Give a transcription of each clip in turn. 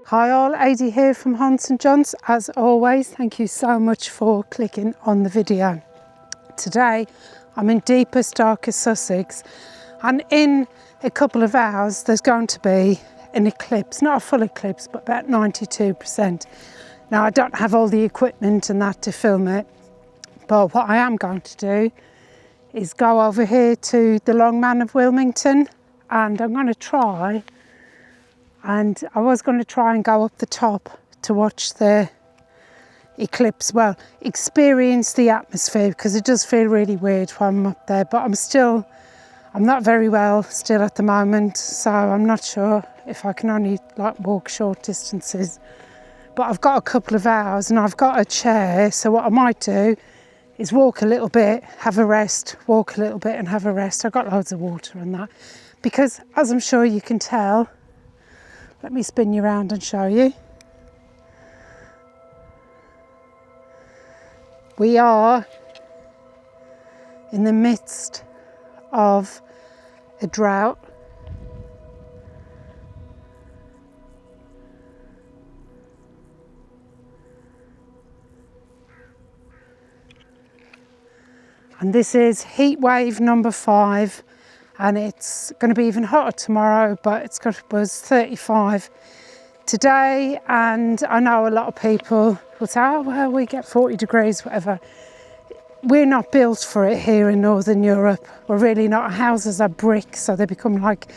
Hi all, Adi here from Hans & Johns. As always, thank you so much for clicking on the video. Today I'm in deepest, darkest Sussex, and in a couple of hours there's going to be an eclipse, not a full eclipse, but about 92%. Now I don't have all the equipment and that to film it, but what I am going to do is go over here to the Long Man of Wilmington, and I'm going to try, and I was going to try and go up the top to watch the eclipse, well, experience the atmosphere, because it does feel really weird when I'm up there, but I'm not very well still at the moment, so I'm not sure if I can only like walk short distances. But I've got a couple of hours and I've got a chair, so what I might do is walk a little bit, have a rest, walk a little bit and have a rest. I've got loads of water and that, because as I'm sure you can tell, let me spin you around and show you. We are in the midst of a drought. And this is heat wave number 5, and it's going to be even hotter tomorrow, but was 35 today. And I know a lot of people will say, oh well, we get 40 degrees, whatever. We're not built for it here in Northern Europe. We're really not. Our houses are brick, so they become like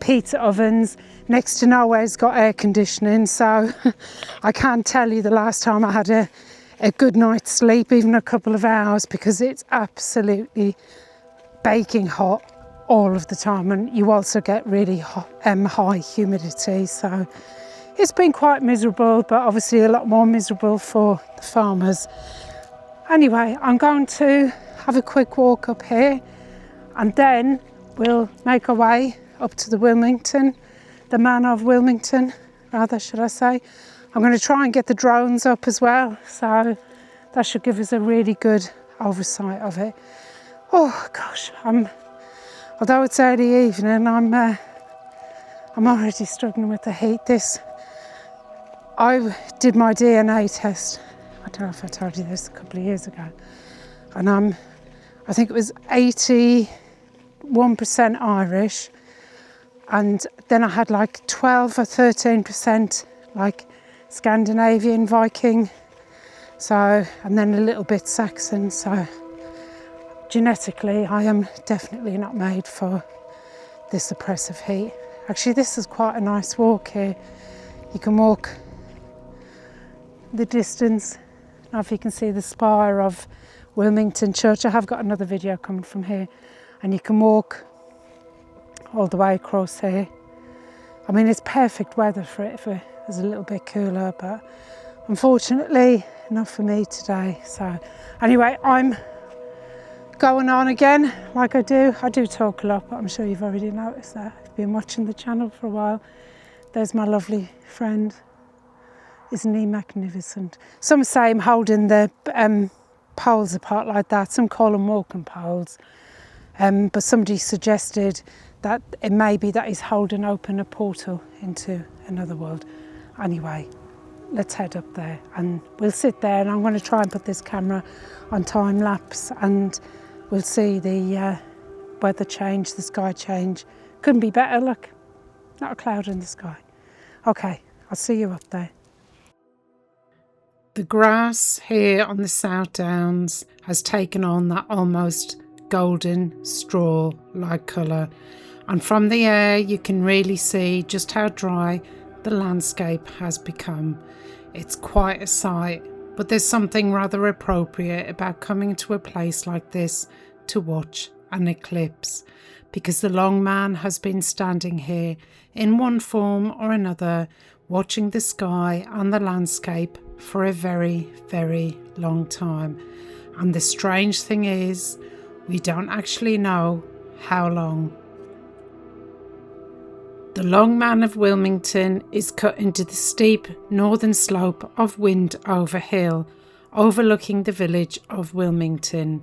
pizza ovens. Next to nowhere's got air conditioning, so I can't tell you the last time I had a good night's sleep, even a couple of hours, because it's absolutely baking hot all of the time, and you also get really hot, high humidity, so it's been quite miserable, but obviously a lot more miserable for the farmers. Anyway, I'm going to have a quick walk up here, and then we'll make our way up to the Man of Wilmington, rather, should I say. I'm going to try and get the drones up as well, so that should give us a really good oversight of it. Oh gosh, although it's early evening, I'm already struggling with the heat. I did my DNA test, I don't know if I told you this, a couple of years ago, and I think it was 81% Irish, and then I had like 12 or 13% like Scandinavian, Viking, so, and then a little bit Saxon, so genetically I am definitely not made for this oppressive heat. Actually, this is quite a nice walk here. You can walk the distance. Now if you can see the spire of Wilmington Church, I have got another video coming from here, and you can walk all the way across here. I mean, it's perfect weather for it if it was a little bit cooler, but unfortunately not for me today. So anyway, I'm going on again like I do. I do talk a lot, but I'm sure you've already noticed that. I've been watching the channel for a while. There's my lovely friend. Isn't he magnificent? Some say I'm holding the poles apart like that. Some call them walking poles. But somebody suggested that it may be that he's holding open a portal into another world. Anyway, let's head up there and we'll sit there, and I'm going to try and put this camera on time lapse, and we'll see the weather change, the sky change. Couldn't be better, look, not a cloud in the sky. Okay, I'll see you up there. The grass here on the South Downs has taken on that almost golden straw-like colour, and from the air you can really see just how dry the landscape has become. It's quite a sight, but there's something rather appropriate about coming to a place like this to watch an eclipse, because the Long Man has been standing here in one form or another, watching the sky and the landscape for a very, very long time. And the strange thing is, we don't actually know how long. The Long Man of Wilmington is cut into the steep northern slope of Windover Hill overlooking the village of Wilmington.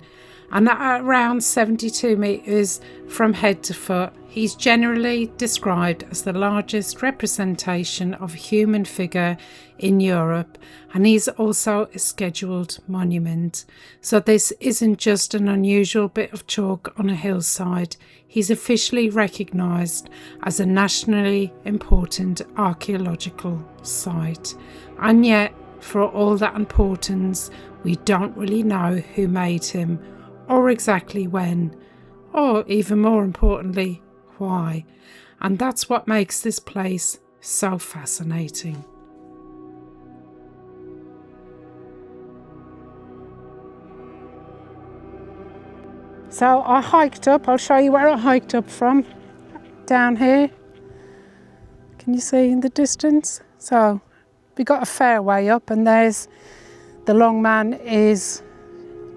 And at around 72 metres from head to foot, he's generally described as the largest representation of a human figure in Europe, and he's also a scheduled monument. So this isn't just an unusual bit of chalk on a hillside, he's officially recognised as a nationally important archaeological site. And yet, for all that importance, we don't really know who made him, or exactly when, or even more importantly, why. And that's what makes this place so fascinating. So I hiked up, I'll show you where I hiked up from, down here. Can you see in the distance? So we got a fair way up, and there's the Long Man is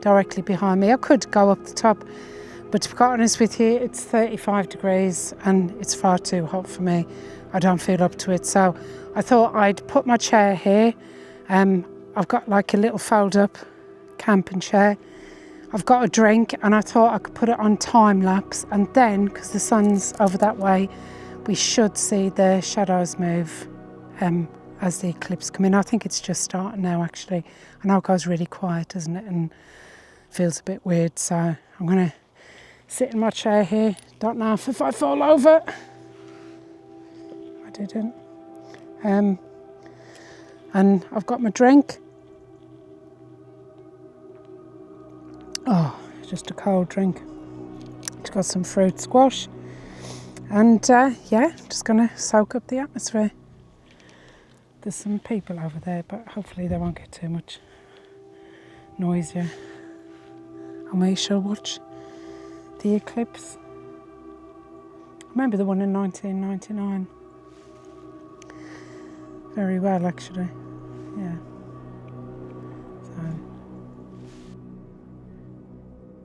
directly behind me. I could go up the top, but to be quite honest with you, it's 35 degrees and it's far too hot for me. I don't feel up to it. So I thought I'd put my chair here. I've got like a little fold up camping chair. I've got a drink, and I thought I could put it on time lapse, and then because the sun's over that way, we should see the shadows move as the eclipse come in. I think it's just starting now actually. I know it goes really quiet, doesn't it, and feels a bit weird, so I'm going to sit in my chair here. Don't know if I fall over. I didn't. And I've got my drink. Oh, just a cold drink. It's got some fruit squash. And yeah, just going to soak up the atmosphere. There's some people over there, but hopefully they won't get too much noisier. And we shall watch the eclipse. I remember the one in 1999 very well, actually. Yeah.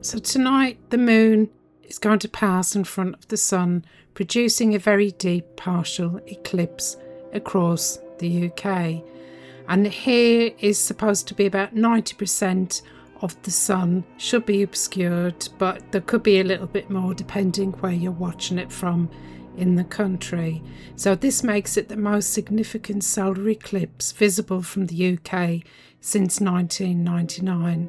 So tonight the moon is going to pass in front of the sun, producing a very deep partial eclipse across the UK. And here is supposed to be about 90% of the sun should be obscured, but there could be a little bit more depending where you're watching it from in the country. So this makes it the most significant solar eclipse visible from the UK since 1999.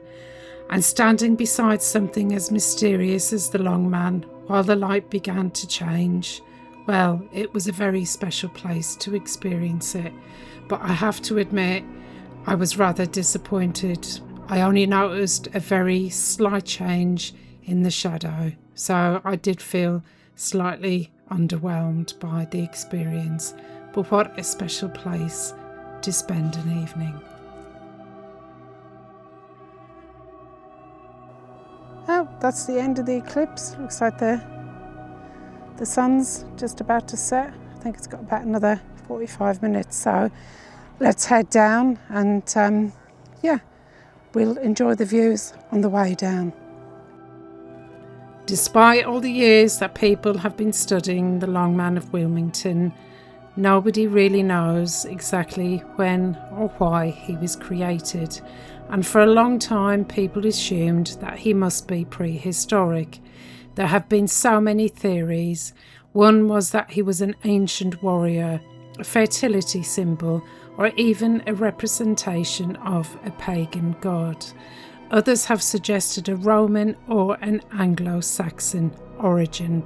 And standing beside something as mysterious as the Long Man while the light began to change, well, it was a very special place to experience it. But I have to admit, I was rather disappointed. I only noticed a very slight change in the shadow, so I did feel slightly underwhelmed by the experience. But what a special place to spend an evening. Oh, that's the end of the eclipse. Looks like the sun's just about to set. I think it's got about another 45 minutes, so let's head down and yeah, we'll enjoy the views on the way down. Despite all the years that people have been studying the Long Man of Wilmington, nobody really knows exactly when or why he was created, and for a long time people assumed that he must be prehistoric. There have been so many theories. One was that he was an ancient warrior, a fertility symbol, or even a representation of a pagan god. Others have suggested a Roman or an Anglo-Saxon origin.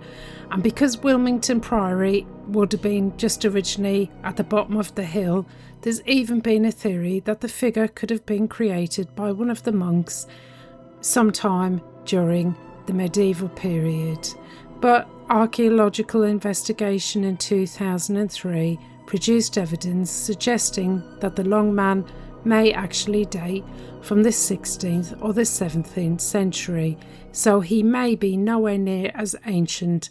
And because Wilmington Priory would have been just originally at the bottom of the hill, there's even been a theory that the figure could have been created by one of the monks sometime during the medieval period. But archaeological investigation in 2003 produced evidence suggesting that the Long Man may actually date from the 16th or the 17th century, so he may be nowhere near as ancient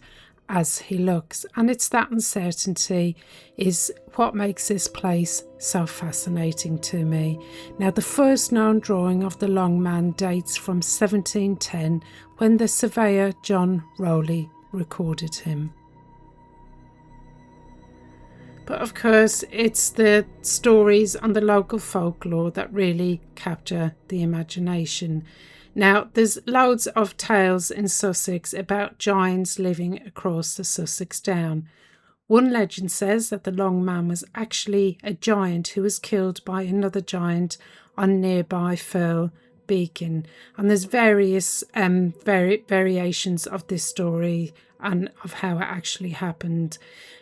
as he looks, and it's that uncertainty is what makes this place so fascinating to me. Now, the first known drawing of the Long Man dates from 1710, when the surveyor John Rowley recorded him. But of course, it's the stories and the local folklore that really capture the imagination. Now, there's loads of tales in Sussex about giants living across the Sussex Down. One legend says that the Long Man was actually a giant who was killed by another giant on nearby Firle Beacon, and there's various variations of this story and of how it actually happened.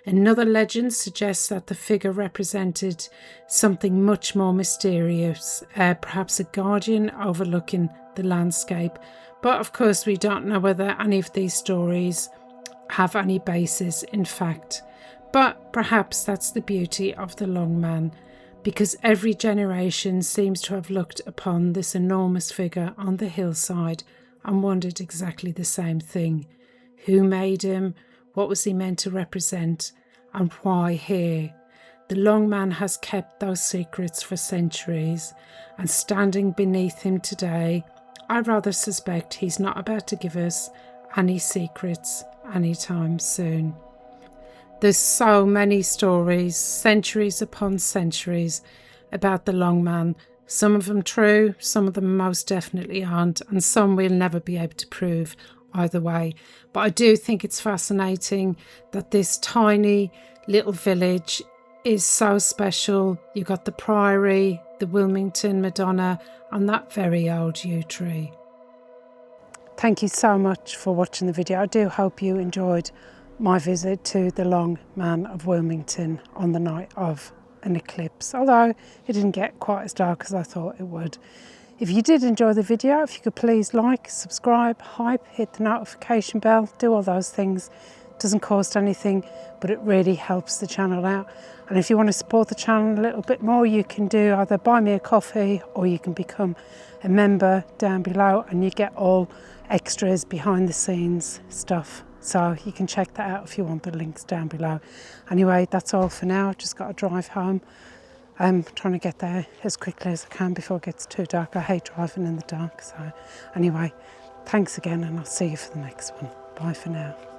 Another legend suggests that the figure represented something much more mysterious, perhaps a guardian overlooking the landscape. But of course, we don't know whether any of these stories have any basis in fact. But perhaps that's the beauty of the Long Man, because every generation seems to have looked upon this enormous figure on the hillside and wondered exactly the same thing. Who made him? What was he meant to represent? And why here? The Long Man has kept those secrets for centuries, and standing beneath him today, I rather suspect he's not about to give us any secrets anytime soon. There's so many stories, centuries upon centuries, about the Long Man. Some of them true, some of them most definitely aren't, and some we'll never be able to prove either way. But I do think it's fascinating that this tiny little village is so special. You've got the Priory, the Wilmington Madonna, and that very old yew tree. Thank you so much for watching the video. I do hope you enjoyed my visit to the Long Man of Wilmington on the night of an eclipse, although it didn't get quite as dark as I thought it would. If you did enjoy the video, if you could please like, subscribe, hype, hit the notification bell, do all those things. It doesn't cost anything, but it really helps the channel out. And if you want to support the channel a little bit more, you can do either buy me a coffee or you can become a member down below, and you get all extras, behind the scenes stuff. So you can check that out if you want, the links down below. Anyway, that's all for now. I've just got to drive home. I'm trying to get there as quickly as I can before it gets too dark. I hate driving in the dark. So anyway, thanks again, and I'll see you for the next one. Bye for now.